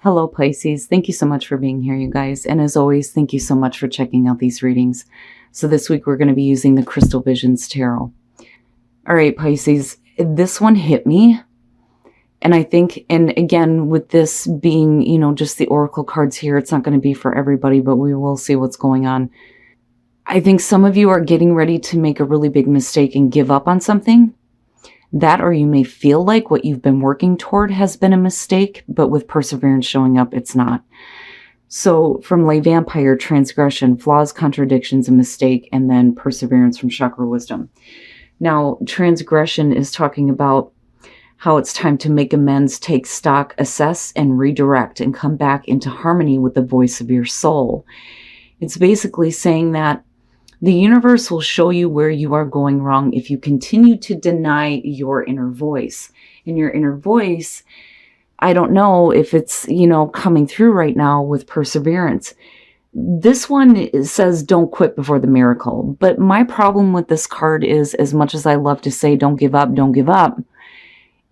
Hello, Pisces. Thank you so much for being here, you guys. And as always, thank you so much for checking out these readings. So this week we're going to be using the Crystal Visions Tarot. All right, Pisces, this one hit me. And I think, and again, with this being, just the oracle cards here, it's not going to be for everybody, but we will see what's going on. I think some of you are getting ready to make a really big mistake and give up on something. That, or you may feel like what you've been working toward has been a mistake, but with perseverance showing up, it's not. So from Lay Vampire, transgression, flaws, contradictions, a mistake, and then perseverance from Chakra Wisdom. Now, transgression is talking about how it's time to make amends, take stock, assess, and redirect, and come back into harmony with the voice of your soul. It's basically saying that the universe will show you where you are going wrong if you continue to deny your inner voice. And your inner voice, I don't know if it's, coming through right now with perseverance. This one says don't quit before the miracle. But my problem with this card is, as much as I love to say don't give up,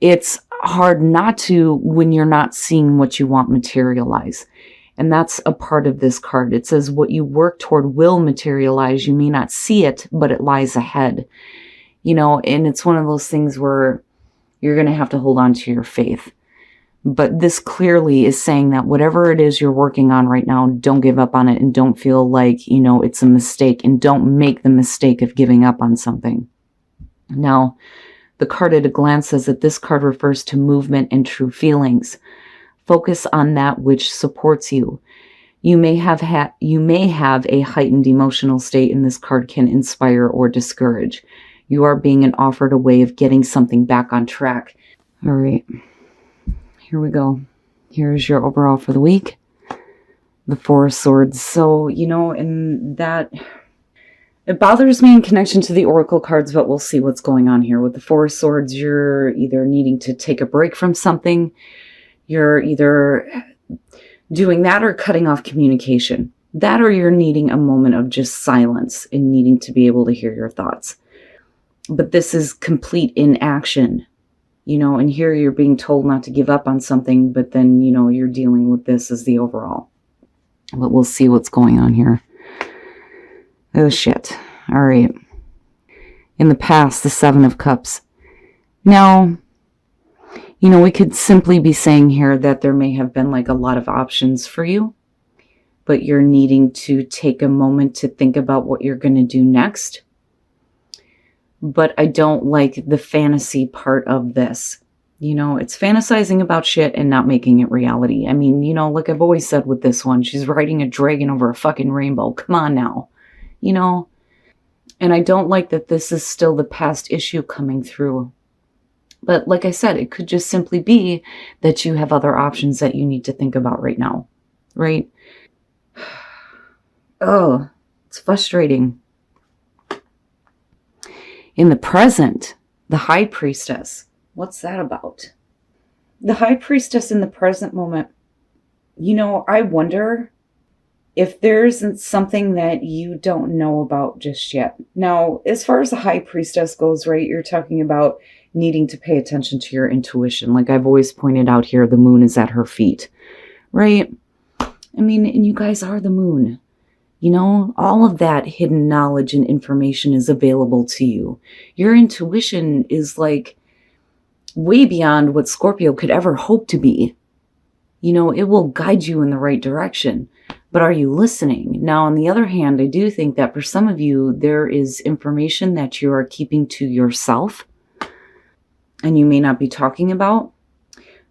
it's hard not to when you're not seeing what you want materialize. And that's a part of this card. It says what you work toward will materialize. You may not see it, but it lies ahead. And it's one of those things where you're going to have to hold on to your faith. But this clearly is saying that whatever it is you're working on right now, don't give up on it and don't feel like, it's a mistake, and don't make the mistake of giving up on something. Now, the card at a glance says that this card refers to movement and true feelings. Focus on that which supports you. You may have a heightened emotional state, and this card can inspire or discourage. You are being offered a way of getting something back on track. All right, here we go. Here's your overall for the week. The Four of Swords. So, and that, it bothers me in connection to the oracle cards, but we'll see what's going on here. With the Four of Swords, you're either needing to take a break from something. You're either doing that or cutting off communication. That, or you're needing a moment of just silence and needing to be able to hear your thoughts. But this is complete inaction, and here you're being told not to give up on something, but then, you're dealing with this as the overall. But we'll see what's going on here. Oh, shit. All right. In the past, the Seven of Cups. Now, we could simply be saying here that there may have been like a lot of options for you, but you're needing to take a moment to think about what you're going to do next. But I don't like the fantasy part of this. It's fantasizing about shit and not making it reality. I mean, like I've always said with this one, she's riding a dragon over a fucking rainbow. Come on now, And I don't like that this is still the past issue coming through. But like I said, it could just simply be that you have other options that you need to think about right now, right? Oh, it's frustrating. In the present, the High Priestess. What's that about? The High Priestess in the present moment. I wonder if there isn't something that you don't know about just yet. Now, as far as the High Priestess goes, right, you're talking about needing to pay attention to your intuition. Like I've always pointed out here, the moon is at her feet, right? I mean, and you guys are the moon. All of that hidden knowledge and information is available to you. Your intuition is like way beyond what Scorpio could ever hope to be. It will guide you in the right direction. But are you listening? Now, on the other hand, I do think that for some of you, there is information that you are keeping to yourself and you may not be talking about.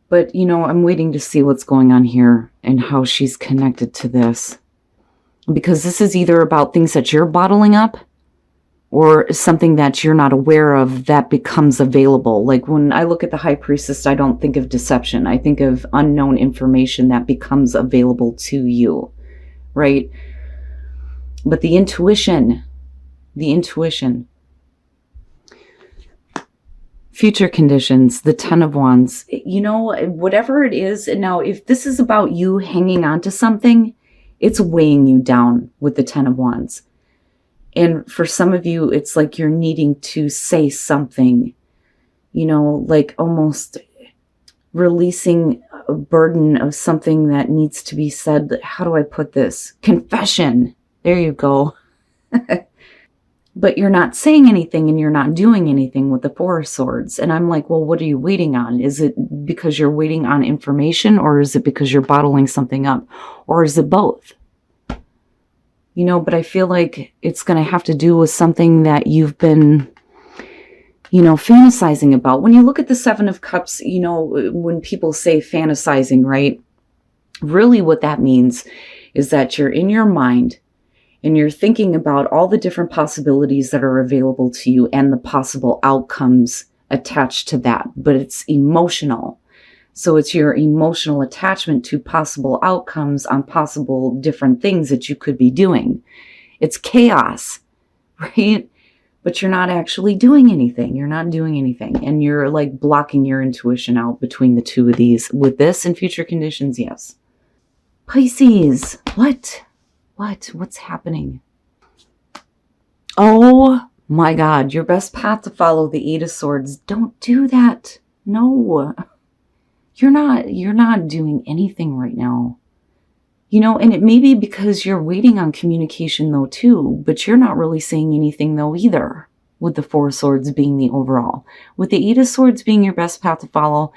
But, I'm waiting to see what's going on here and how she's connected to this. Because this is either about things that you're bottling up or something that you're not aware of that becomes available. Like when I look at the High Priestess, I don't think of deception. I think of unknown information that becomes available to you, right? But the intuition, future conditions, the Ten of Wands, whatever it is. And now, if this is about you hanging on to something, it's weighing you down with the Ten of Wands. And for some of you, it's like you're needing to say something, like almost releasing a burden of something that needs to be said. How do I put this? Confession. There you go. But you're not saying anything and you're not doing anything with the Four of Swords. And I'm like, well, what are you waiting on? Is it because you're waiting on information, or is it because you're bottling something up? Or is it both? You know, but I feel like it's going to have to do with something that you've been, you know, fantasizing about. When you look at the Seven of Cups, you know, when people say fantasizing, right? Really what that means is that you're in your mind and you're thinking about all the different possibilities that are available to you and the possible outcomes attached to that. But it's emotional. So it's your emotional attachment to possible outcomes on possible different things that you could be doing. It's chaos, right? But you're not actually doing anything. You're not doing anything. And you're like blocking your intuition out between the two of these. With this and future conditions, yes. Pisces, what? What's happening? Oh my God, your best path to follow, the Eight of Swords. Don't do that. No, you're not doing anything right now. You know, and it may be because you're waiting on communication though too, but you're not really saying anything though either, with the Four of Swords being the overall. With the Eight of Swords being your best path to follow,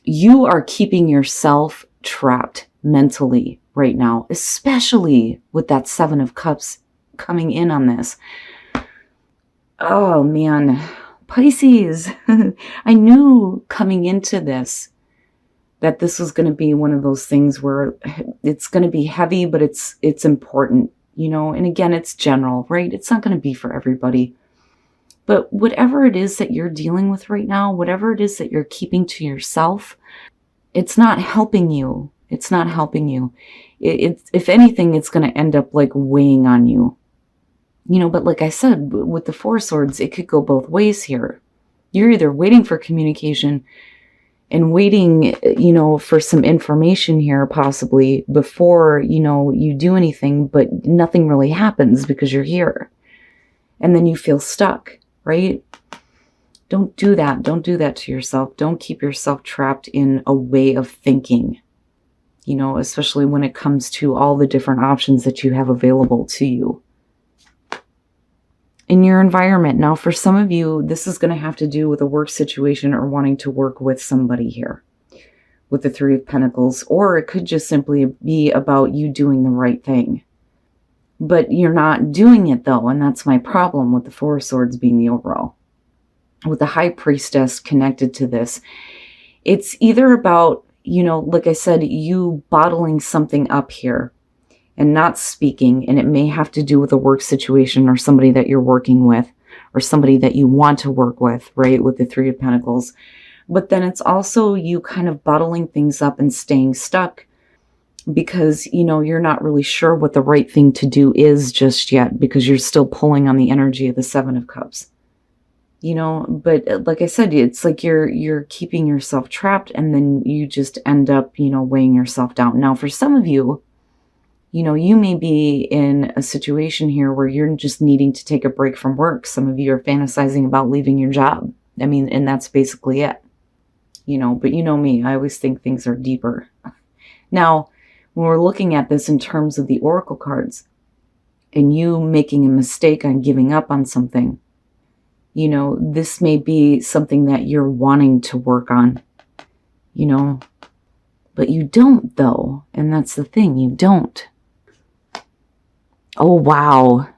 you are keeping yourself trapped mentally right now, especially with that Seven of Cups coming in on this. Oh man, Pisces, I knew coming into this that this was going to be one of those things where it's going to be heavy, but it's important, you know, and again, it's general, right? It's not going to be for everybody. But whatever it is that you're dealing with right now, whatever it is that you're keeping to yourself, it's not helping you. It's not helping you. If anything, it's going to end up like weighing on you. You know, but like I said, with the Four Swords, it could go both ways here. You're either waiting for communication and waiting, you know, for some information here possibly before, you know, you do anything, but nothing really happens because you're here. And then you feel stuck, right? Don't do that. Don't do that to yourself. Don't keep yourself trapped in a way of thinking. You know, especially when it comes to all the different options that you have available to you in your environment. Now, for some of you, this is going to have to do with a work situation or wanting to work with somebody here with the Three of Pentacles, or it could just simply be about you doing the right thing. But you're not doing it though, and that's my problem with the Four of Swords being the overall. With the High Priestess connected to this, it's either about, you know, like I said, you bottling something up here and not speaking, and it may have to do with a work situation or somebody that you're working with or somebody that you want to work with, right, with the Three of Pentacles. But then it's also you kind of bottling things up and staying stuck because, you know, you're not really sure what the right thing to do is just yet because you're still pulling on the energy of the Seven of Cups. You know, but like I said, it's like you're keeping yourself trapped, and then you just end up, you know, weighing yourself down. Now, for some of you, you know, you may be in a situation here where you're just needing to take a break from work. Some of you are fantasizing about leaving your job. I mean, and that's basically it. You know, but you know me, I always think things are deeper. Now, when we're looking at this in terms of the Oracle cards, and you making a mistake on giving up on something, you know, this may be something that you're wanting to work on, you know, but you don't though. And that's the thing, you don't. Oh, wow.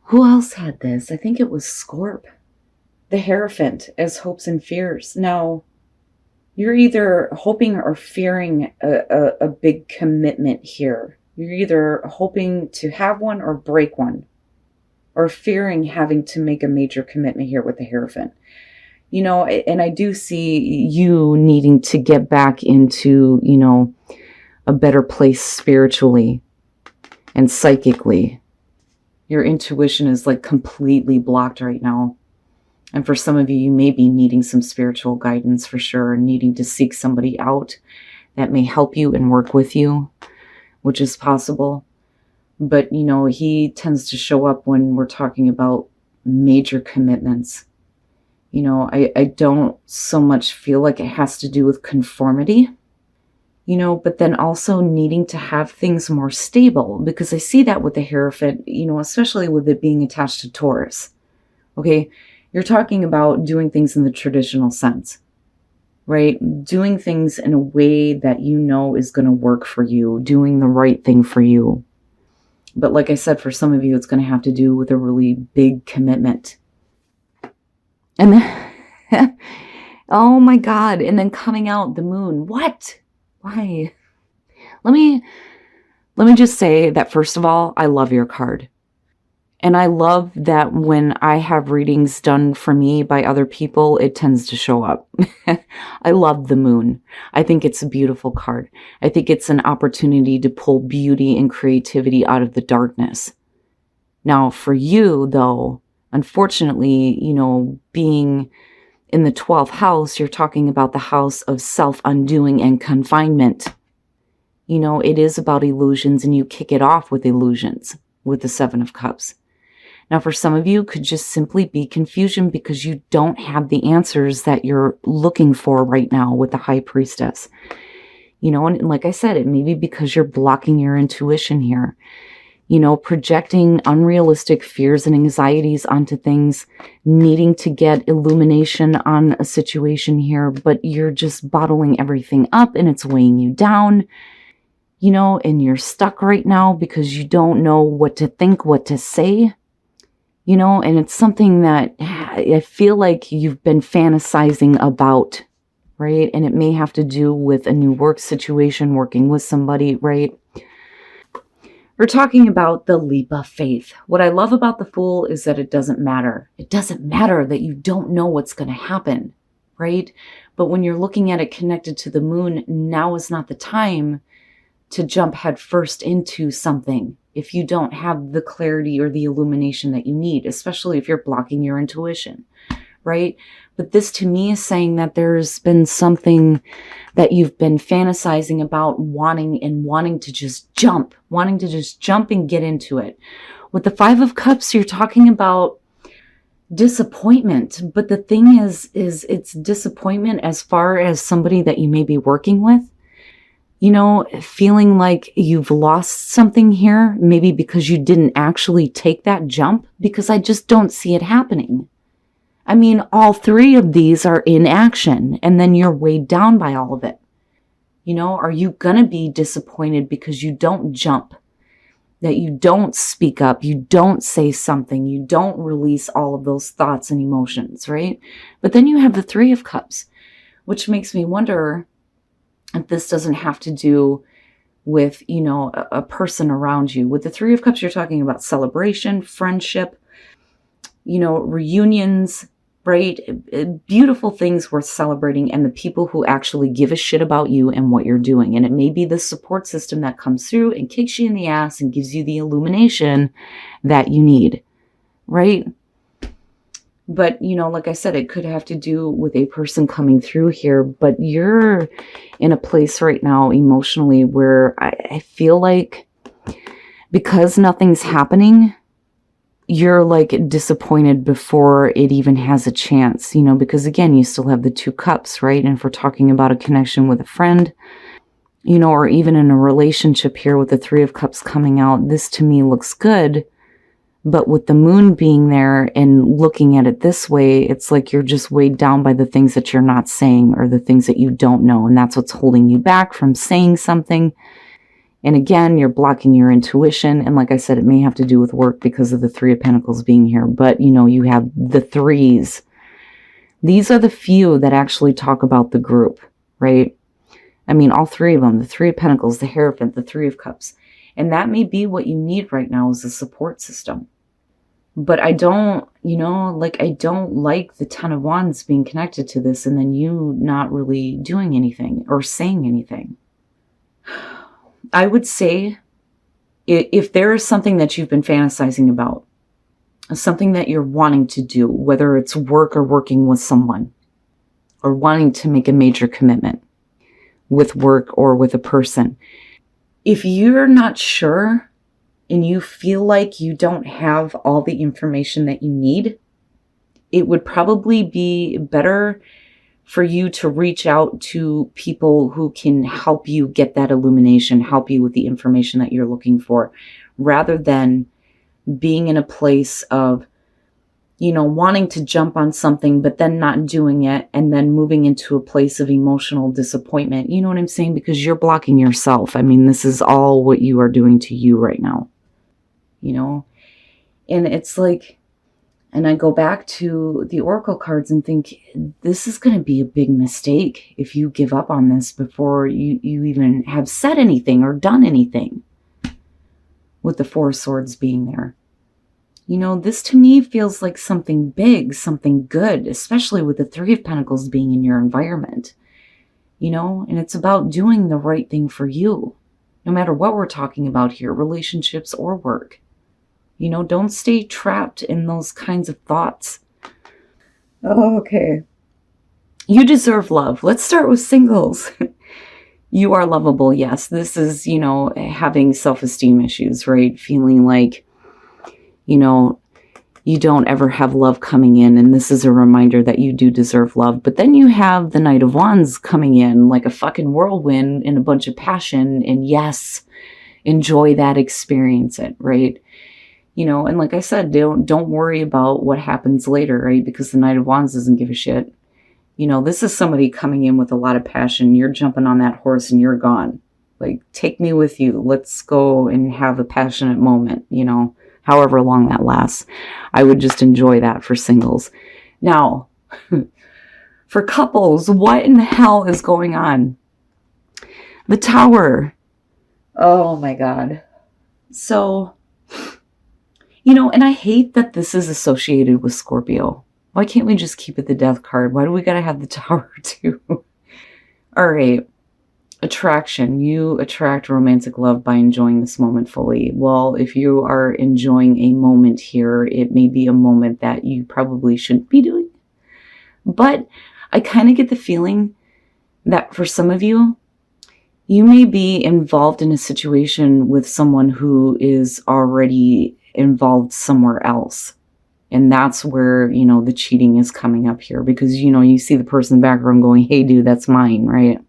Who else had this? I think it was Scorp. The Hierophant as hopes and fears. Now, you're either hoping or fearing a big commitment here. You're either hoping to have one or break one, or fearing having to make a major commitment here with the Hierophant. You know, and I do see you needing to get back into, you know, a better place spiritually and psychically. Your intuition is like completely blocked right now. And for some of you, you may be needing some spiritual guidance for sure, needing to seek somebody out that may help you and work with you, which is possible. But, you know, he tends to show up when we're talking about major commitments. You know, I don't so much feel like it has to do with conformity. but then also needing to have things more stable, because I see that with the Hierophant, especially with it being attached to Taurus. Okay, you're talking about doing things in the traditional sense, right? Doing things in a way that is going to work for you, doing the right thing for you. But like I said, for some of you, it's going to have to do with a really big commitment. And then, oh my God, and then coming out the moon. What? Why? Let me just say that, first of all, I love your card. And I love that when I have readings done for me by other people, it tends to show up. I love the moon. I think it's a beautiful card. I think it's an opportunity to pull beauty and creativity out of the darkness. Now, for you, though, unfortunately, being in the 12th house, you're talking about the house of self-undoing and confinement. It is about illusions, and you kick it off with illusions with the 7 of Cups. Now, for some of you, it could just simply be confusion because you don't have the answers that you're looking for right now with the High Priestess. And like I said, it may be because you're blocking your intuition here. Projecting unrealistic fears and anxieties onto things, needing to get illumination on a situation here, but you're just bottling everything up and it's weighing you down, and you're stuck right now because you don't know what to think, what to say. And it's something that I feel like you've been fantasizing about, right? And it may have to do with a new work situation, working with somebody, right? We're talking about the leap of faith. What I love about the Fool is that it doesn't matter. It doesn't matter that you don't know what's going to happen, right? But when you're looking at it connected to the moon, now is not the time to jump headfirst into something if you don't have the clarity or the illumination that you need, especially if you're blocking your intuition, right? But this to me is saying that there's been something that you've been fantasizing about, wanting to just jump and get into it. With the 5 of Cups, you're talking about disappointment. But the thing is it's disappointment as far as somebody that you may be working with. Feeling like you've lost something here, maybe because you didn't actually take that jump, because I just don't see it happening. I mean, all 3 of these are in action, and then you're weighed down by all of it. Are you going to be disappointed because you don't jump, that you don't speak up, you don't say something, you don't release all of those thoughts and emotions, right? But then you have the 3 of Cups, which makes me wonder if this doesn't have to do with, a person around you. With the 3 of Cups, you're talking about celebration, friendship, reunions, right? Beautiful things worth celebrating, and the people who actually give a shit about you and what you're doing. And it may be the support system that comes through and kicks you in the ass and gives you the illumination that you need, right? But, like I said, it could have to do with a person coming through here, but you're in a place right now emotionally where I feel like because nothing's happening, you're like disappointed before it even has a chance, because again, you still have the 2 cups, right? And if we're talking about a connection with a friend, or even in a relationship here with the 3 of Cups coming out, this to me looks good. But with the moon being there and looking at it this way, it's like you're just weighed down by the things that you're not saying or the things that you don't know. And that's what's holding you back from saying something. And again, you're blocking your intuition. And like I said, it may have to do with work because of the 3 of Pentacles being here. But, you have the 3s. These are the few that actually talk about the group, right? I mean, all 3 of them, the 3 of Pentacles, the Hierophant, the 3 of Cups. And that may be what you need right now is a support system. But I don't, I don't like the 10 of Wands being connected to this and then you not really doing anything or saying anything. I would say if there is something that you've been fantasizing about, something that you're wanting to do, whether it's work or working with someone, or wanting to make a major commitment with work or with a person, if you're not sure and you feel like you don't have all the information that you need, it would probably be better for you to reach out to people who can help you get that illumination, help you with the information that you're looking for, rather than being in a place of, wanting to jump on something, but then not doing it, and then moving into a place of emotional disappointment. You know what I'm saying? Because you're blocking yourself. I mean, this is all what you are doing to you right now, and it's like, and I go back to the Oracle cards and think, this is going to be a big mistake if you give up on this before you even have said anything or done anything, with the Four of Swords being there. This to me feels like something big, something good, especially with the Three of Pentacles being in your environment, and it's about doing the right thing for you, no matter what we're talking about here, relationships or work. Don't stay trapped in those kinds of thoughts. Oh, okay. You deserve love. Let's start with singles. You are lovable. Yes. This is, having self-esteem issues, right? Feeling like, you don't ever have love coming in. And this is a reminder that you do deserve love. But then you have the Knight of Wands coming in like a fucking whirlwind and a bunch of passion. And yes, enjoy that, experience it, right? And like I said, don't worry about what happens later, right? Because the Knight of Wands doesn't give a shit. This is somebody coming in with a lot of passion. You're jumping on that horse and you're gone. Like, take me with you. Let's go and have a passionate moment, however long that lasts. I would just enjoy that for singles. Now, for couples, what in the hell is going on? The Tower. Oh my God. So, and I hate that this is associated with Scorpio. Why can't we just keep it the Death card? Why do we gotta have the Tower too? All right. Attraction. You attract romantic love by enjoying this moment fully. Well, if you are enjoying a moment here, it may be a moment that you probably shouldn't be doing. But I kind of get the feeling that for some of you, you may be involved in a situation with someone who is already involved somewhere else. And that's where, the cheating is coming up here, because, you see the person in the background going, hey, dude, that's mine, right?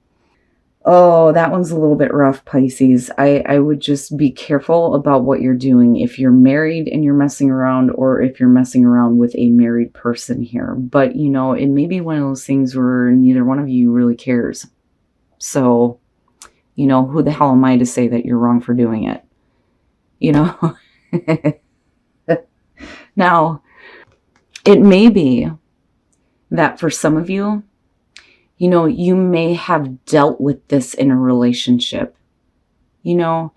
Oh, that one's a little bit rough, Pisces. I would just be careful about what you're doing if you're married and you're messing around, or if you're messing around with a married person here. But, it may be one of those things where neither one of you really cares. So, who the hell am I to say that you're wrong for doing it? Now, it may be that for some of you, you may have dealt with this in a relationship, and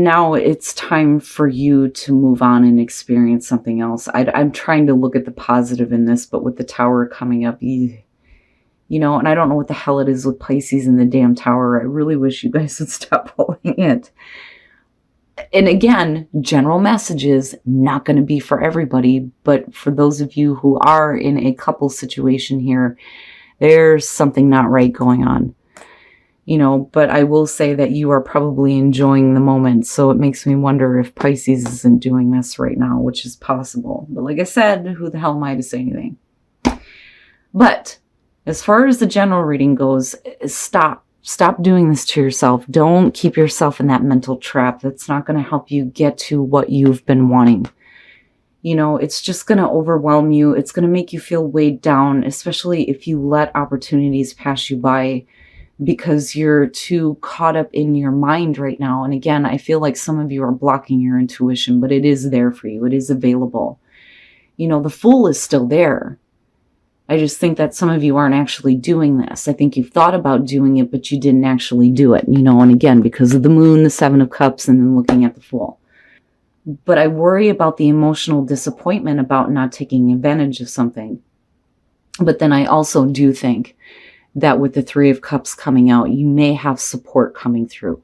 now it's time for you to move on and experience something else. I'm trying to look at the positive in this, but with the Tower coming up, and I don't know what the hell it is with Pisces and the damn Tower. I really wish you guys would stop pulling it. And again, general messages, not going to be for everybody, but for those of you who are in a couple situation here, there's something not right going on, but I will say that you are probably enjoying the moment. So it makes me wonder if Pisces isn't doing this right now, which is possible. But like I said, who the hell am I to say anything? But as far as the general reading goes, stop doing this to yourself. Don't keep yourself in that mental trap. That's not going to help you get to what you've been wanting. It's just going to overwhelm you. It's going to make you feel weighed down, especially if you let opportunities pass you by because you're too caught up in your mind right now. And again, I feel like some of you are blocking your intuition, but it is there for you. It is available. The Fool is still there. I just think that some of you aren't actually doing this. I think you've thought about doing it, but you didn't actually do it, and again, because of the Moon, the Seven of Cups, and then looking at the Fool. But I worry about the emotional disappointment about not taking advantage of something. But then I also do think that with the Three of Cups coming out, you may have support coming through.